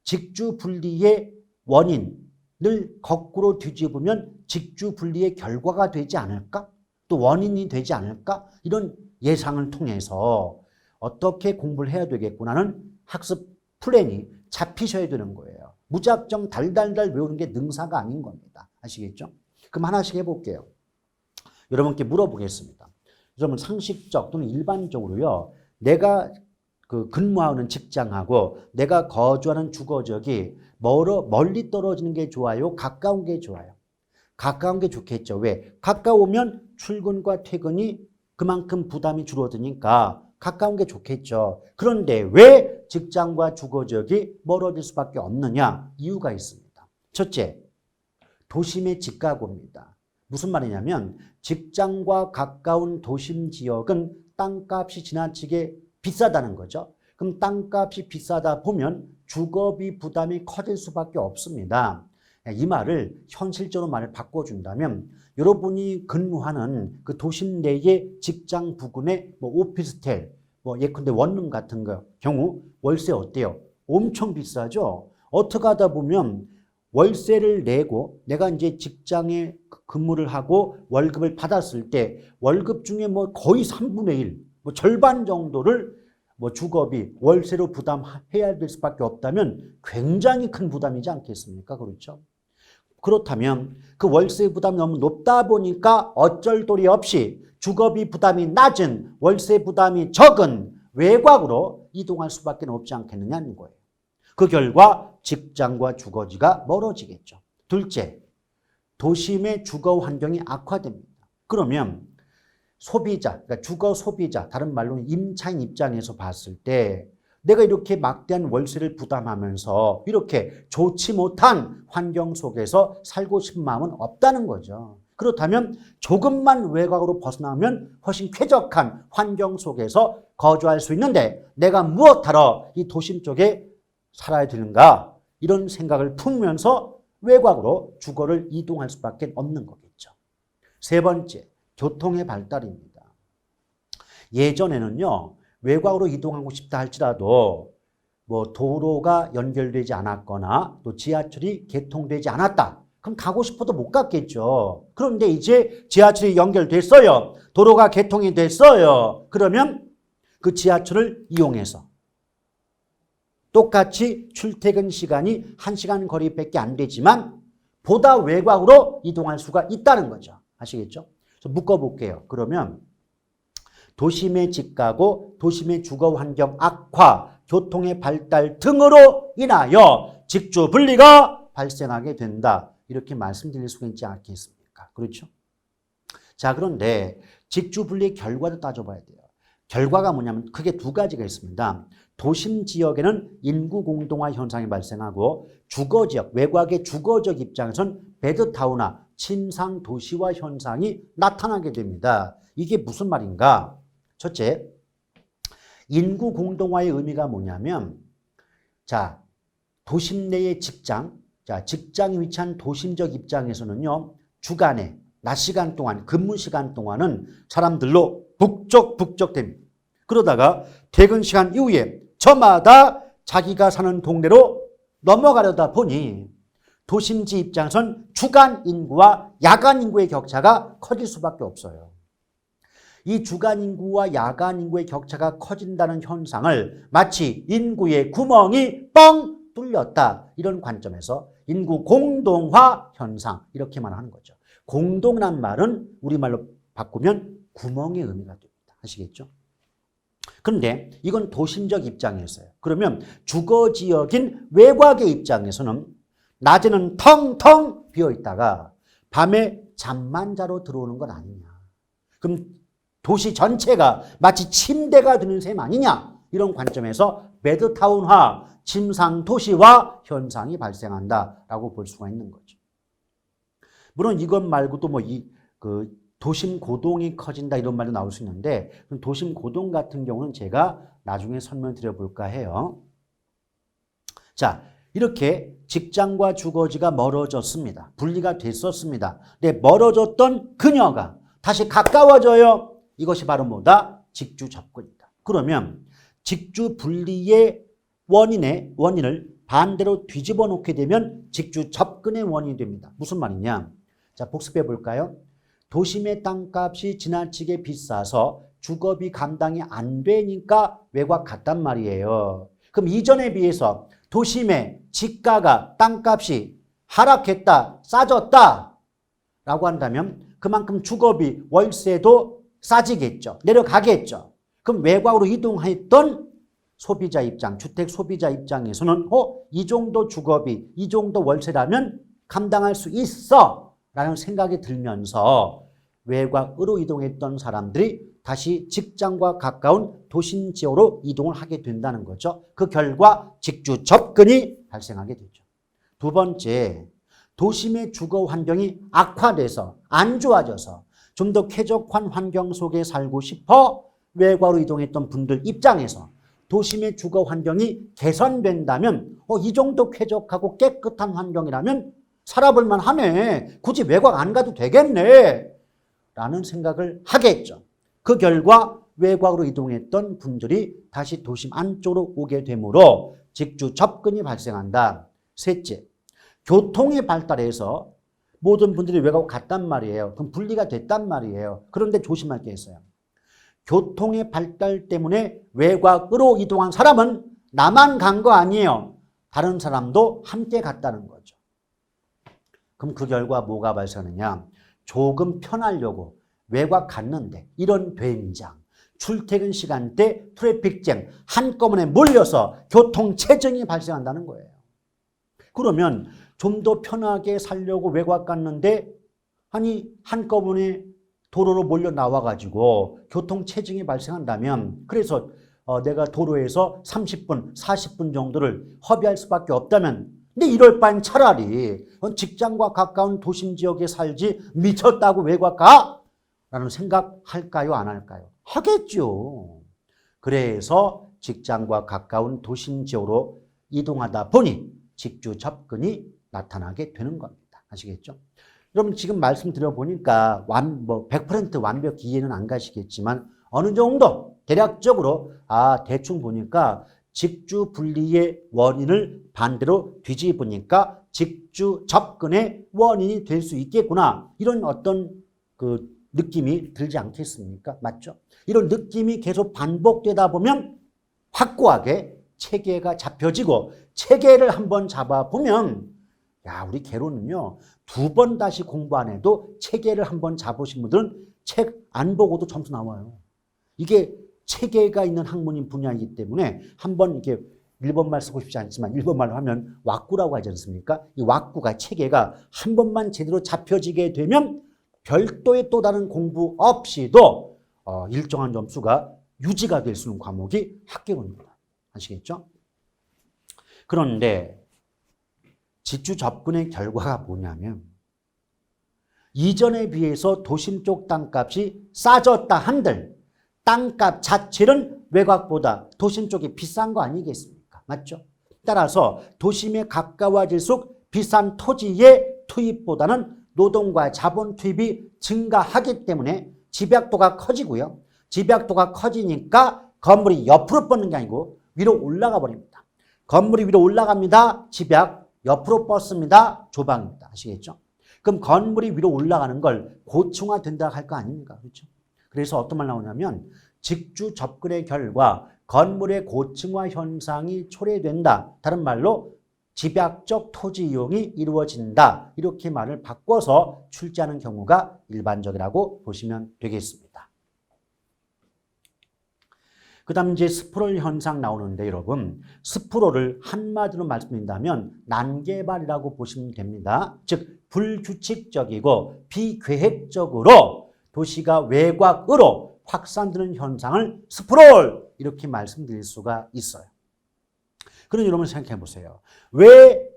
직주 분리의 원인을 거꾸로 뒤집으면 직주 분리의 결과가 되지 않을까? 또 원인이 되지 않을까? 이런 예상을 통해서 어떻게 공부를 해야 되겠구나는 학습 플랜이 잡히셔야 되는 거예요. 무작정 달달달 외우는 게 능사가 아닌 겁니다. 아시겠죠? 그럼 하나씩 해볼게요. 여러분께 물어보겠습니다. 여러분 상식적 또는 일반적으로요. 내가 근무하는 직장하고 내가 거주하는 주거지역이 멀리 떨어지는 게 좋아요? 가까운 게 좋아요? 가까운 게 좋겠죠. 왜? 가까우면 출근과 퇴근이 그만큼 부담이 줄어드니까 가까운 게 좋겠죠. 그런데 왜 직장과 주거지역이 멀어질 수밖에 없느냐? 이유가 있습니다. 첫째, 도심의 집가구입니다. 무슨 말이냐면 직장과 가까운 도심 지역은 땅값이 지나치게 비싸다는 거죠. 그럼 땅값이 비싸다 보면 주거비 부담이 커질 수밖에 없습니다. 이 말을 현실적으로 말을 바꿔준다면 여러분이 근무하는 그 도심 내의 직장 부근의 오피스텔, 예컨대 원룸 같은 경우 월세 어때요? 엄청 비싸죠? 어떻게 하다 보면 월세를 내고 내가 이제 직장에 근무를 하고 월급을 받았을 때 월급 중에 거의 3분의 1, 절반 정도를 주거비, 월세로 부담해야 될 수밖에 없다면 굉장히 큰 부담이지 않겠습니까? 그렇죠? 그렇다면 그 월세 부담이 너무 높다 보니까 어쩔 도리 없이 주거비 부담이 낮은, 월세 부담이 적은 외곽으로 이동할 수밖에 없지 않겠느냐는 거예요. 그 결과 직장과 주거지가 멀어지겠죠. 둘째, 도심의 주거 환경이 악화됩니다. 그러면 소비자, 그러니까 주거 소비자, 다른 말로 임차인 입장에서 봤을 때 내가 이렇게 막대한 월세를 부담하면서 이렇게 좋지 못한 환경 속에서 살고 싶은 마음은 없다는 거죠. 그렇다면 조금만 외곽으로 벗어나면 훨씬 쾌적한 환경 속에서 거주할 수 있는데 내가 무엇하러 이 도심 쪽에 살아야 되는가? 이런 생각을 품으면서 외곽으로 주거를 이동할 수밖에 없는 거겠죠. 세 번째, 교통의 발달입니다. 예전에는요, 외곽으로 이동하고 싶다 할지라도 도로가 연결되지 않았거나 또 지하철이 개통되지 않았다. 그럼 가고 싶어도 못 갔겠죠. 그런데 이제 지하철이 연결됐어요. 도로가 개통이 됐어요. 그러면 그 지하철을 이용해서 똑같이 출퇴근 시간이 1시간 거리밖에 안 되지만 보다 외곽으로 이동할 수가 있다는 거죠. 아시겠죠? 그래서 묶어볼게요. 그러면 도심의 집가구, 도심의 주거 환경 악화, 교통의 발달 등으로 인하여 직주 분리가 발생하게 된다. 이렇게 말씀드릴 수가 있지 않겠습니까? 그렇죠? 자, 그런데 직주 분리의 결과도 따져봐야 돼요. 결과가 뭐냐면 크게 두 가지가 있습니다. 도심 지역에는 인구 공동화 현상이 발생하고 주거지역, 외곽의 주거적 입장에선 베드타운화, 침상 도시화 현상이 나타나게 됩니다. 이게 무슨 말인가? 첫째, 인구 공동화의 의미가 뭐냐면 자, 도심 내의 직장, 직장이 위치한 도심적 입장에서는요, 주간에 낮 시간 동안, 근무 시간 동안은 사람들로 북적북적됩니다. 그러다가 퇴근 시간 이후에 저마다 자기가 사는 동네로 넘어가려다 보니 도심지 입장에선 주간 인구와 야간 인구의 격차가 커질 수밖에 없어요. 이 주간 인구와 야간 인구의 격차가 커진다는 현상을 마치 인구의 구멍이 뻥 뚫렸다. 이런 관점에서 인구 공동화 현상 이렇게 말하는 거죠. 공동이란 말은 우리말로 바꾸면 구멍의 의미가 됩니다. 아시겠죠? 그런데 이건 도심적 입장에서요. 그러면 주거지역인 외곽의 입장에서는 낮에는 텅텅 비어있다가 밤에 잠만 자러 들어오는 건 아니냐. 그럼 도시 전체가 마치 침대가 되는 셈 아니냐. 이런 관점에서 베드타운화, 침상 도시화 현상이 발생한다라고 볼 수가 있는 거죠. 물론 이것 말고도 도심 고동이 커진다 이런 말도 나올 수 있는데 도심 고동 같은 경우는 제가 나중에 설명드려 볼까 해요. 자, 이렇게 직장과 주거지가 멀어졌습니다. 분리가 됐었습니다. 근데 멀어졌던 그녀가 다시 가까워져요. 이것이 바로 뭐다? 직주 접근이다. 그러면 직주 분리의 원인을 반대로 뒤집어 놓게 되면 직주 접근의 원인이 됩니다. 무슨 말이냐? 자, 복습해 볼까요? 도심의 땅값이 지나치게 비싸서 주거비 감당이 안 되니까 외곽 갔단 말이에요. 그럼 이전에 비해서 도심의 집가가 땅값이 하락했다, 싸졌다 라고 한다면 그만큼 주거비, 월세도 싸지겠죠. 내려가겠죠. 그럼 외곽으로 이동했던 소비자 입장, 주택 소비자 입장에서는 이 정도 주거비, 이 정도 월세라면 감당할 수 있어 라는 생각이 들면서 외곽으로 이동했던 사람들이 다시 직장과 가까운 도심 지역으로 이동을 하게 된다는 거죠. 그 결과 직주 접근이 발생하게 되죠. 두 번째, 도심의 주거 환경이 악화돼서 안 좋아져서 좀 더 쾌적한 환경 속에 살고 싶어 외곽으로 이동했던 분들 입장에서 도심의 주거 환경이 개선된다면 이 정도 쾌적하고 깨끗한 환경이라면 살아볼 만하네. 굳이 외곽 안 가도 되겠네. 라는 생각을 하겠죠. 그 결과 외곽으로 이동했던 분들이 다시 도심 안쪽으로 오게 되므로 직주 접근이 발생한다. 셋째, 교통이 발달해서 모든 분들이 외곽으로 갔단 말이에요. 그럼 분리가 됐단 말이에요. 그런데 조심할 게 있어요. 교통의 발달 때문에 외곽으로 이동한 사람은 나만 간 거 아니에요. 다른 사람도 함께 갔다는 거죠. 그럼 그 결과 뭐가 발생하느냐. 조금 편하려고 외곽 갔는데 이런 된장, 출퇴근 시간대 트래픽쟁 한꺼번에 몰려서 교통체증이 발생한다는 거예요. 그러면 좀 더 편하게 살려고 외곽 갔는데 아니 한꺼번에 도로로 몰려 나와가지고 교통체증이 발생한다면 그래서 내가 도로에서 30분, 40분 정도를 허비할 수밖에 없다면 근데 이럴 바엔 차라리 직장과 가까운 도심 지역에 살지 미쳤다고 외곽 가? 라는 생각할까요? 안 할까요? 하겠죠. 그래서 직장과 가까운 도심 지역으로 이동하다 보니 직주 접근이 나타나게 되는 겁니다. 아시겠죠? 여러분 지금 말씀드려보니까 100% 완벽히 이해는 안 가시겠지만 어느 정도 대략적으로 대충 보니까 직주 분리의 원인을 반대로 뒤집으니까 직주 접근의 원인이 될 수 있겠구나. 이런 어떤 그 느낌이 들지 않겠습니까? 맞죠? 이런 느낌이 계속 반복되다 보면 확고하게 체계가 잡혀지고 체계를 한번 잡아보면 우리 개론은요 2번 다시 공부 안 해도 체계를 한번 잡으신 분들은 책 안 보고도 점수 나와요. 이게 체계가 있는 학문인 분야이기 때문에 한번 이렇게 일본말 쓰고 싶지 않지만 일본말로 하면 왁구라고 하지 않습니까? 이 왁구가 체계가 한 번만 제대로 잡혀지게 되면 별도의 또 다른 공부 없이도 일정한 점수가 유지가 될 수 있는 과목이 학계론입니다. 아시겠죠? 그런데 직주 접근의 결과가 뭐냐면 이전에 비해서 도심 쪽 땅값이 싸졌다 한들 땅값 자체는 외곽보다 도심 쪽이 비싼 거 아니겠습니까? 맞죠? 따라서 도심에 가까워질수록 비싼 토지의 투입보다는 노동과 자본 투입이 증가하기 때문에 집약도가 커지고요. 집약도가 커지니까 건물이 옆으로 뻗는 게 아니고 위로 올라가 버립니다. 건물이 위로 올라갑니다. 집약 옆으로 뻗습니다. 조방입니다. 아시겠죠? 그럼 건물이 위로 올라가는 걸 고층화된다 할 거 아닙니까? 그렇죠? 그래서 어떤 말 나오냐면 직주 접근의 결과 건물의 고층화 현상이 초래된다. 다른 말로 집약적 토지 이용이 이루어진다. 이렇게 말을 바꿔서 출제하는 경우가 일반적이라고 보시면 되겠습니다. 그 다음 이제 스프롤 현상 나오는데 여러분 스프롤을 한마디로 말씀드린다면 난개발이라고 보시면 됩니다. 즉 불규칙적이고 비계획적으로 도시가 외곽으로 확산되는 현상을 스프롤 이렇게 말씀드릴 수가 있어요. 그럼 여러분 생각해 보세요. 왜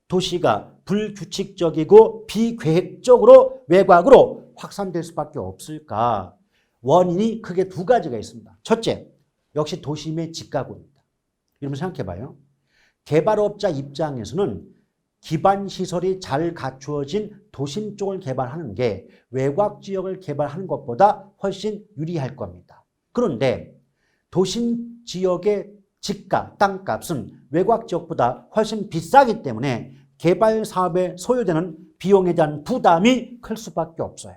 도시가 불규칙적이고 비계획적으로 외곽으로 확산될 수밖에 없을까? 원인이 크게 두 가지가 있습니다. 첫째, 역시 도심의 집가구입니다. 여러분 생각해 봐요. 개발업자 입장에서는 기반 시설이 잘 갖추어진 도심 쪽을 개발하는 게 외곽 지역을 개발하는 것보다 훨씬 유리할 겁니다. 그런데 도심 지역의 집가, 땅값은 외곽 지역보다 훨씬 비싸기 때문에 개발 사업에 소요되는 비용에 대한 부담이 클 수밖에 없어요.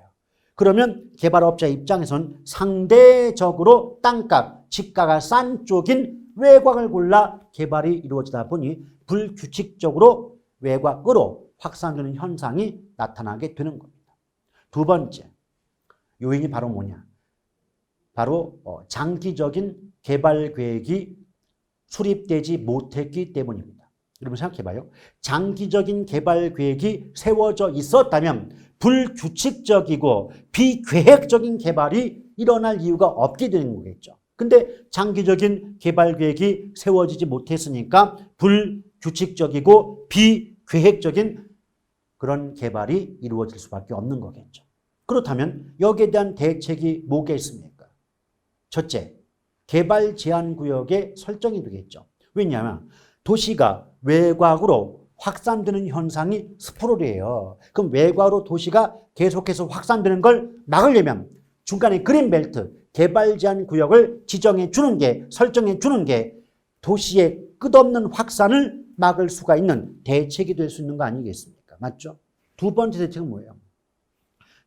그러면 개발업자 입장에서는 상대적으로 땅값, 집가가 싼 쪽인 외곽을 골라 개발이 이루어지다 보니 불규칙적으로 외곽으로 확산되는 현상이 나타나게 되는 겁니다. 두 번째 요인이 바로 뭐냐? 바로 장기적인 개발 계획이 수립되지 못했기 때문입니다. 여러분 생각해봐요. 장기적인 개발 계획이 세워져 있었다면 불규칙적이고 비계획적인 개발이 일어날 이유가 없게 되는 거겠죠. 근데 장기적인 개발 계획이 세워지지 못했으니까 불규칙적이고 비계획적인 그런 개발이 이루어질 수밖에 없는 거겠죠. 그렇다면 여기에 대한 대책이 뭐가 있습니까? 첫째, 개발 제한 구역의 설정이 되겠죠. 왜냐하면 도시가 외곽으로 확산되는 현상이 스프롤이에요. 그럼 외곽으로 도시가 계속해서 확산되는 걸 막으려면 중간에 그린벨트, 개발 제한 구역을 지정해 주는 게, 설정해 주는 게 도시의 끝없는 확산을 막을 수가 있는 대책이 될 수 있는 거 아니겠습니까? 맞죠? 두 번째 대책은 뭐예요?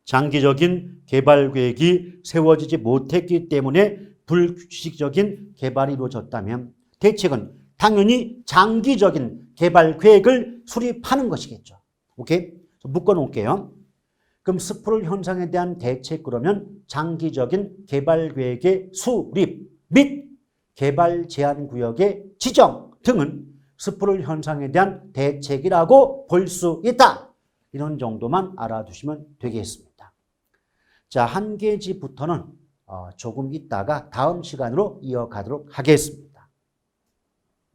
장기적인 개발 계획이 세워지지 못했기 때문에 불규칙적인 개발이 이루어졌다면 대책은 당연히 장기적인 개발 계획을 수립하는 것이겠죠. 오케이? 묶어 놓을게요. 그럼 스프롤 현상에 대한 대책 그러면 장기적인 개발 계획의 수립 및 개발 제한 구역의 지정 등은 스프롤 현상에 대한 대책이라고 볼 수 있다. 이런 정도만 알아두시면 되겠습니다. 자, 한 계지부터는 조금 있다가 다음 시간으로 이어가도록 하겠습니다.